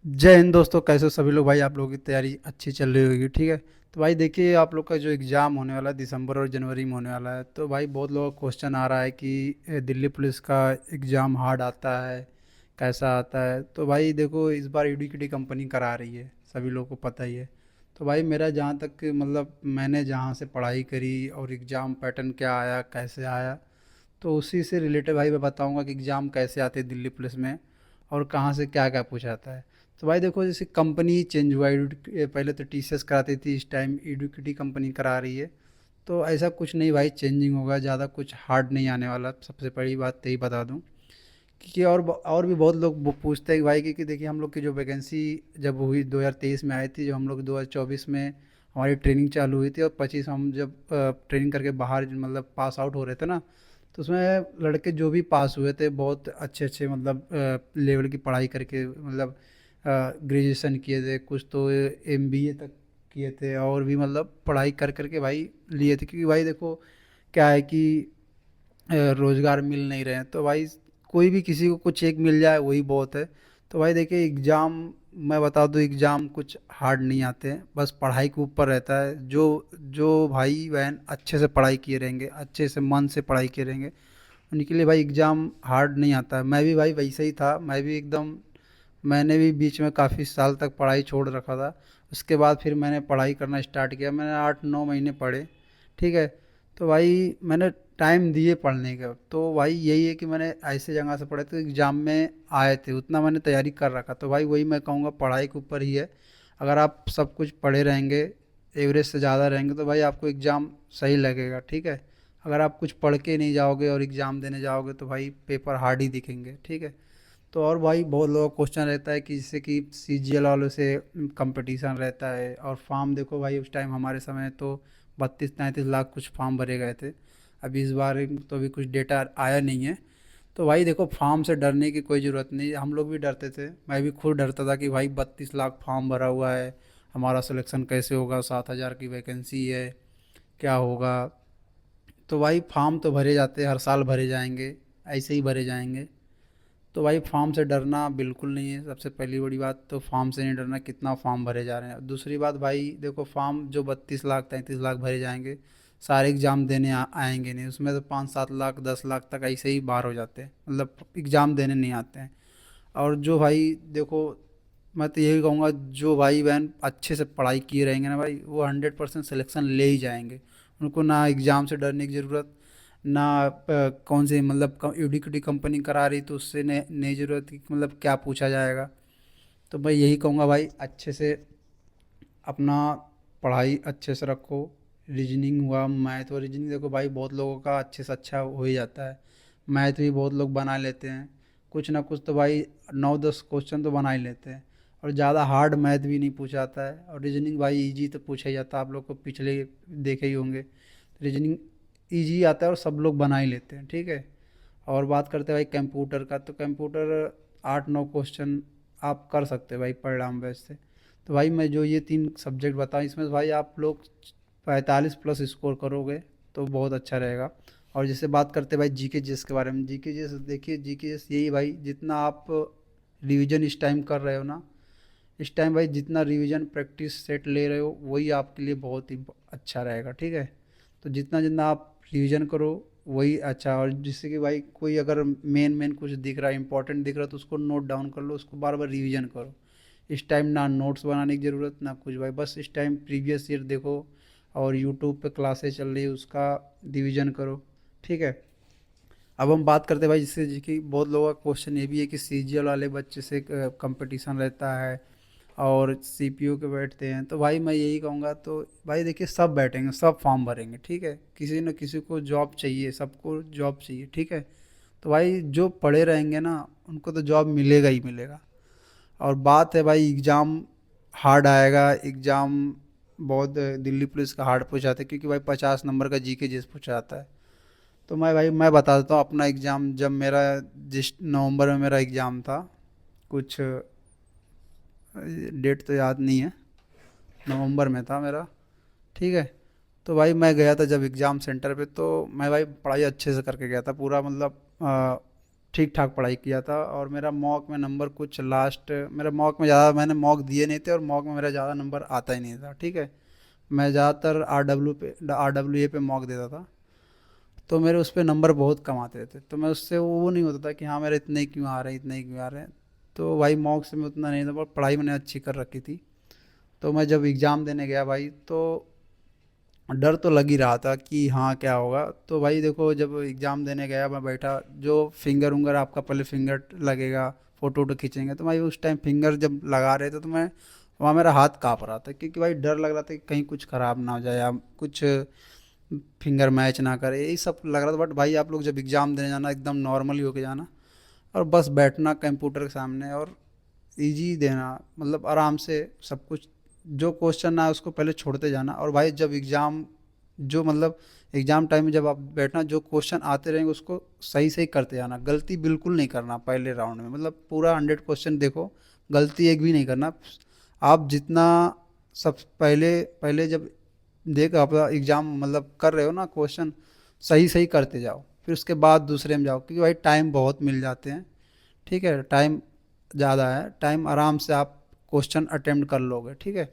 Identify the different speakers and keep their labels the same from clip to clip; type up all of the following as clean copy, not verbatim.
Speaker 1: जय हिंद दोस्तों, कैसे हो सभी लोग। भाई आप लोगों की तैयारी अच्छी चल रही होगी, ठीक है। तो भाई देखिए, आप लोग का जो एग्ज़ाम होने वाला है दिसंबर और जनवरी में होने वाला है, तो भाई बहुत लोगों का क्वेश्चन आ रहा है कि दिल्ली पुलिस का एग्ज़ाम हार्ड आता है, कैसा आता है। तो भाई देखो, इस बार यूडीक्यूटी कंपनी करा रही है, सभी लोगों को पता ही है। तो भाई मेरा जहाँ तक मतलब मैंने जहाँ से पढ़ाई करी और एग्ज़ाम पैटर्न क्या आया, कैसे आया, तो उसी से रिलेटेड भाई मैं बताऊंगा कि एग्ज़ाम कैसे आते हैं दिल्ली पुलिस में और कहाँ से क्या क्या पूछा जाता है। तो भाई देखो, जैसे कंपनी चेंज हुआ है, पहले तो टीसीएस कराती थी, इस टाइम इडुकिटी कंपनी करा रही है। तो ऐसा कुछ नहीं भाई, चेंजिंग होगा, ज़्यादा कुछ हार्ड नहीं आने वाला, सबसे बड़ी बात यही बता दूँ। क्योंकि और भी बहुत लोग वो पूछते हैं कि भाई कि देखिए, हम लोग की जो वैकेंसी जब हुई 2023 में आई थी, जो हम लोग 2024 में हमारी ट्रेनिंग चालू हुई थी और 25 हम जब ट्रेनिंग करके बाहर मतलब पास आउट हो रहे थे ना, तो उसमें लड़के जो भी पास हुए थे बहुत अच्छे अच्छे मतलब लेवल की पढ़ाई करके, मतलब ग्रेजुएशन किए थे, कुछ तो एमबीए तक किए थे, और भी मतलब पढ़ाई कर करके भाई लिए थे। क्योंकि भाई देखो, क्या है कि रोज़गार मिल नहीं रहे हैं, तो भाई कोई भी किसी को कुछ एक मिल जाए वही बहुत है। तो भाई देखिए, एग्ज़ाम मैं बता दूँ, एग्ज़ाम कुछ हार्ड नहीं आते हैं, बस पढ़ाई के ऊपर रहता है। जो जो भाई बहन अच्छे से पढ़ाई किए रहेंगे, अच्छे से मन से पढ़ाई किए रहेंगे, उनके लिए भाई एग्ज़ाम हार्ड नहीं आता है। मैं भी भाई वैसे ही था, मैं भी एकदम, मैंने भी बीच में काफ़ी साल तक पढ़ाई छोड़ रखा था। उसके बाद फिर मैंने पढ़ाई करना स्टार्ट किया, मैंने 8-9 महीने पढ़े, ठीक है। तो भाई मैंने टाइम दिए पढ़ने का, तो भाई यही है कि मैंने ऐसे जगह से पढ़े तो एग्ज़ाम में आए थे, उतना मैंने तैयारी कर रखा। तो भाई वही मैं कहूँगा, पढ़ाई के ऊपर ही है। अगर आप सब कुछ पढ़े रहेंगे, एवरेज से ज़्यादा रहेंगे, तो भाई आपको एग्ज़ाम सही लगेगा, ठीक है। अगर आप कुछ पढ़ के नहीं जाओगे और एग्ज़ाम देने जाओगे, तो भाई पेपर हार्ड ही दिखेंगे, ठीक है। तो और भाई बहुत लोगों का क्वेश्चन रहता है कि जैसे कि सीजीएल वालों से कंपटीशन रहता है, और फॉर्म देखो भाई, उस टाइम हमारे समय तो 32-33 लाख कुछ फॉर्म भरे गए थे। अभी इस बार तो अभी कुछ डेटा आया नहीं है। तो भाई देखो, फॉर्म से डरने की कोई ज़रूरत नहीं, हम लोग भी डरते थे, मैं भी खुद डरता था कि भाई 32 लाख फॉर्म भरा हुआ है, हमारा सिलेक्शन कैसे होगा, 7,000 की वैकेंसी है, क्या होगा। तो भाई फॉर्म तो भरे जाते हैं, हर साल भरे जाएंगे, ऐसे ही भरे जाएंगे। तो भाई फॉर्म से डरना बिल्कुल नहीं है, सबसे पहली बड़ी बात तो फॉर्म से नहीं डरना, कितना फॉर्म भरे जा रहे हैं। दूसरी बात भाई देखो, फॉर्म जो 32 लाख 33 लाख भरे जाएंगे, सारे एग्ज़ाम देने आएंगे नहीं, उसमें तो 5-7 लाख 10 लाख तक ऐसे ही बाहर हो जाते हैं, मतलब एग्ज़ाम देने नहीं आते हैं। और जो भाई देखो, मैं तो यही कहूँगा, जो भाई बहन अच्छे से पढ़ाई किए रहेंगे ना भाई, वो 100% सिलेक्शन ले ही जाएंगे। उनको ना एग्ज़ाम से डरने की ज़रूरत, ना कौन से मतलब यूडिक्यूटी कंपनी करा रही तो उससे नहीं ज़रूरत कि मतलब क्या पूछा जाएगा। तो मैं यही कहूँगा भाई, अच्छे से अपना पढ़ाई अच्छे से रखो। रीजनिंग हुआ, मैथ और रीजनिंग देखो भाई, बहुत लोगों का अच्छे से अच्छा हो ही जाता है। मैथ भी बहुत लोग बना लेते हैं, कुछ ना कुछ तो भाई 9-10 क्वेश्चन तो बना ही लेते हैं। और ज़्यादा हार्ड मैथ भी नहीं पूछा जाता है, और रीजनिंग भाई इजी तो पूछा ही जाता है, आप लोग को पिछले देखे ही होंगे। रीजनिंग इजी आता है और सब लोग बना ही लेते हैं, ठीक है। और बात करते हैं भाई कंप्यूटर का, तो कंप्यूटर 8-9 क्वेश्चन आप कर सकते हैं भाई परिणाम बेस से। तो भाई मैं जो ये 3 सब्जेक्ट बताऊँ, इसमें भाई आप लोग 45 प्लस स्कोर करोगे तो बहुत अच्छा रहेगा। और जैसे बात करते हैं भाई जीके जीएस के बारे में, जीके जीएस देखिए, जीके जीएस यही भाई, जितना आप रिवीजन इस टाइम कर रहे हो ना, इस टाइम भाई जितना रिवीजन प्रैक्टिस सेट ले रहे हो, वही आपके लिए बहुत ही अच्छा रहेगा, ठीक है। तो जितना जितना आप रिवीजन करो वही अच्छा। और जिससे कि भाई कोई अगर मेन मेन कुछ दिख रहा है, इंपॉर्टेंट दिख रहा है, तो उसको नोट डाउन कर लो, उसको बार बार रिवीजन करो। इस टाइम ना नोट्स बनाने की ज़रूरत ना कुछ भाई, बस इस टाइम प्रीवियस ईयर देखो, और यूट्यूब पे क्लासेस चल रही है, उसका रिवीजन करो, ठीक है। अब हम बात करते हैं भाई, जिससे कि बहुत लोगों का क्वेश्चन ये भी है कि सीजीएल वाले बच्चे से कंपटीशन रहता है और सीपीयू के बैठते हैं। तो भाई मैं यही कहूँगा, तो भाई देखिए, सब बैठेंगे, सब फॉर्म भरेंगे, ठीक है। किसी न किसी को जॉब चाहिए, सबको जॉब चाहिए, ठीक है। तो भाई जो पढ़े रहेंगे ना, उनको तो जॉब मिलेगा ही मिलेगा। और बात है भाई, एग्ज़ाम हार्ड आएगा, एग्ज़ाम बहुत दिल्ली पुलिस का हार्ड पूछा जाता है, क्योंकि भाई 50 नंबर का जीके जीएस पूछा जाता है। तो मैं बता देता हूँ अपना एग्ज़ाम, जब मेरा जिस नवंबर में मेरा एग्ज़ाम था, कुछ डेट तो याद नहीं है, नवंबर में था मेरा, ठीक है। तो भाई मैं गया था जब एग्ज़ाम सेंटर पे, तो मैं भाई पढ़ाई अच्छे से करके गया था पूरा, मतलब ठीक ठाक पढ़ाई किया था। और मेरा मॉक में नंबर कुछ लास्ट, मेरा मॉक में ज़्यादा मैंने मॉक दिए नहीं थे, और मॉक में मेरा ज़्यादा नंबर आता ही नहीं था, ठीक है। मैं ज़्यादातर RWA पे मॉक देता था, तो मेरे उस पर नंबर बहुत कम आते थे। तो मैं उससे वो नहीं होता था कि हाँ मेरे इतने ही क्यों आ रहे हैं, इतने ही क्यों आ रहे हैं। तो भाई मॉक से मैं उतना नहीं था, पर पढ़ाई मैंने अच्छी कर रखी थी। तो मैं जब एग्ज़ाम देने गया भाई, तो डर तो लग ही रहा था कि हाँ क्या होगा। तो भाई देखो, जब एग्ज़ाम देने गया मैं बैठा, जो फिंगर उंगर आपका पहले फिंगर लगेगा, फ़ोटो वोटो खींचेंगे, तो भाई उस टाइम फिंगर जब लगा रहे थे तो मैं वहाँ मेरा हाथ काँप रहा था, क्योंकि भाई डर लग रहा था कि कहीं कुछ ख़राब ना हो जाए या कुछ फिंगर मैच ना करे, यही सब लग रहा था। बट भाई आप लोग जब एग्ज़ाम देने जाना, एकदम नॉर्मली होके जाना, और बस बैठना कंप्यूटर के सामने, और इजी देना, मतलब आराम से सब कुछ, जो क्वेश्चन आए उसको पहले छोड़ते जाना। और भाई जब एग्ज़ाम, जो मतलब एग्ज़ाम टाइम में जब आप बैठना, जो क्वेश्चन आते रहेंगे उसको सही सही करते जाना, गलती बिल्कुल नहीं करना पहले राउंड में, मतलब पूरा 100 क्वेश्चन देखो, गलती एक भी नहीं करना। आप जितना सब पहले पहले जब देख आप एग्ज़ाम मतलब कर रहे हो ना, क्वेश्चन सही सही करते जाओ, फिर उसके बाद दूसरे में जाओ, क्योंकि भाई टाइम बहुत मिल जाते हैं, ठीक है। टाइम ज़्यादा है, टाइम आराम से आप क्वेश्चन अटेम्प्ट कर लोगे, ठीक है।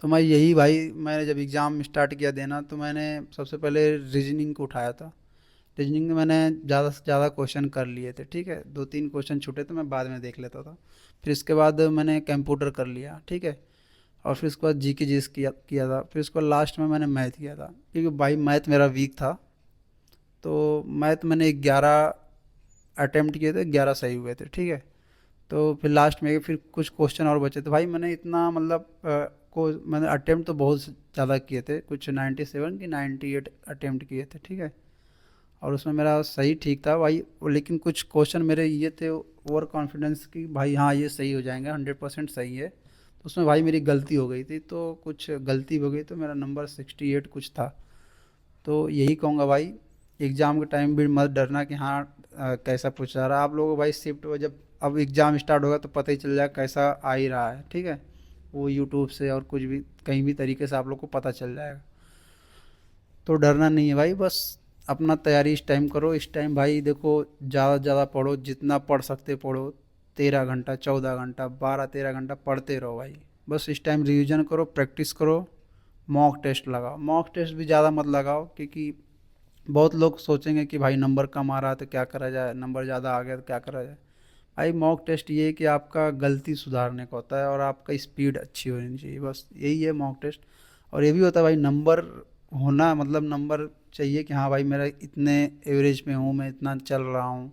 Speaker 1: तो मैं यही भाई, मैंने जब एग्ज़ाम स्टार्ट किया देना, तो मैंने सबसे पहले रीजनिंग को उठाया था। रीजनिंग में मैंने ज़्यादा से ज़्यादा क्वेश्चन कर लिए थे, ठीक है। 2-3 क्वेश्चन छूटे तो मैं बाद में देख लेता था। फिर इसके बाद मैंने कंप्यूटर कर लिया, ठीक है। और फिर उसके बाद जीके जीएस किया था। फिर उसके बाद लास्ट में मैंने मैथ किया था, क्योंकि भाई मैथ मेरा वीक था। तो मैथ मैंने 11 अटेम्प्ट किए थे, 11 सही हुए थे, ठीक है। तो फिर लास्ट में फिर कुछ क्वेश्चन और बचे थे भाई, मैंने इतना मतलब को मैंने अटेम्प्ट तो बहुत ज़्यादा किए थे, कुछ 97 कि 98 अटेम्प्ट किए थे, ठीक है। और उसमें मेरा सही ठीक था भाई, लेकिन कुछ क्वेश्चन मेरे ये थे ओवर कॉन्फिडेंस की, भाई हाँ ये सही हो जाएंगे, 100% सही है। तो उसमें भाई मेरी गलती हो गई थी, तो कुछ गलती हो गई, तो मेरा नंबर 68 कुछ था। तो यही कहूँगा भाई, एग्ज़ाम के टाइम भी मत डरना कि हाँ कैसा पूछ रहा है। आप लोगों को भाई शिफ्ट हो, जब अब एग्ज़ाम स्टार्ट होगा तो पता ही चल जाएगा कैसा आ ही रहा है, ठीक है। वो यूट्यूब से और कुछ भी कहीं भी तरीके से आप लोग को पता चल जाएगा। तो डरना नहीं है भाई, बस अपना तैयारी इस टाइम करो। इस टाइम भाई देखो, ज़्यादा से ज़्यादा पढ़ो, जितना पढ़ सकते पढ़ो। 13 घंटा, 14 घंटा, 12-13 घंटा पढ़ते रहो भाई। बस इस टाइम रिवीजन करो, प्रैक्टिस करो, मॉक टेस्ट लगाओ। मॉक टेस्ट भी ज़्यादा मत लगाओ, क्योंकि बहुत लोग सोचेंगे कि भाई नंबर कम आ रहा है तो क्या करा जाए, नंबर ज़्यादा आ गया तो क्या करा जाए। भाई मॉक टेस्ट ये है कि आपका गलती सुधारने का होता है, और आपका स्पीड अच्छी होनी चाहिए, बस यही है मॉक टेस्ट। और ये भी होता है भाई, नंबर होना मतलब नंबर चाहिए कि हाँ भाई मेरा इतने एवरेज में हूँ, मैं इतना चल रहा हूँ,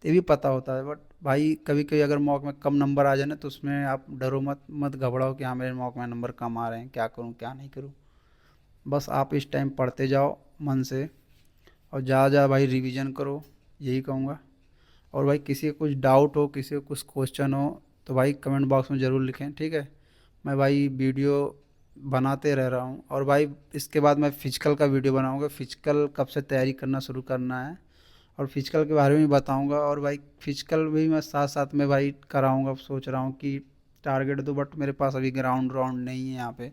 Speaker 1: तो ये भी पता होता है। बट भाई कभी कभी अगर मॉक में कम नंबर आ जाए ना, तो उसमें आप डरो मत, मत घबराओ कि हाँ मेरे मॉक में नंबर कम आ रहे हैं, क्या करूँ क्या नहीं करूँ। बस आप इस टाइम पढ़ते जाओ मन से, और ज़्यादा ज़्यादा भाई रिवीजन करो, यही कहूँगा। और भाई किसी का कुछ डाउट हो, किसी का कुछ क्वेश्चन हो, तो भाई कमेंट बॉक्स में ज़रूर लिखें, ठीक है। मैं भाई वीडियो बनाते रह रहा हूँ, और भाई इसके बाद मैं फ़िज़िकल का वीडियो बनाऊँगा, फ़िज़िकल कब से तैयारी करना शुरू करना है, और फ़िज़िकल के बारे में भी बताऊँगा। और भाई फ़िज़िकल भी मैं साथ साथ में भाई कराऊँगा, सोच रहा हूँ कि टारगेट दो, बट मेरे पास अभी ग्राउंड राउंड नहीं है यहाँ पे।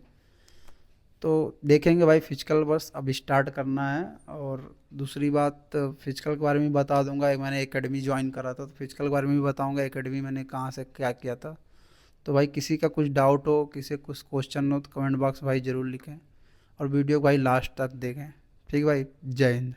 Speaker 1: तो देखेंगे भाई, फिजिकल बस अब स्टार्ट करना है। और दूसरी बात, फिजिकल के बारे में भी बता दूंगा, एक मैंने एकेडमी ज्वाइन करा था, तो फिजिकल के बारे में भी बताऊंगा, एकेडमी मैंने कहाँ से क्या किया था। तो भाई किसी का कुछ डाउट हो, किसी का कुछ क्वेश्चन हो, तो कमेंट बॉक्स भाई ज़रूर लिखें, और वीडियो को भाई लास्ट तक देखें। ठीक है भाई, जय हिंद।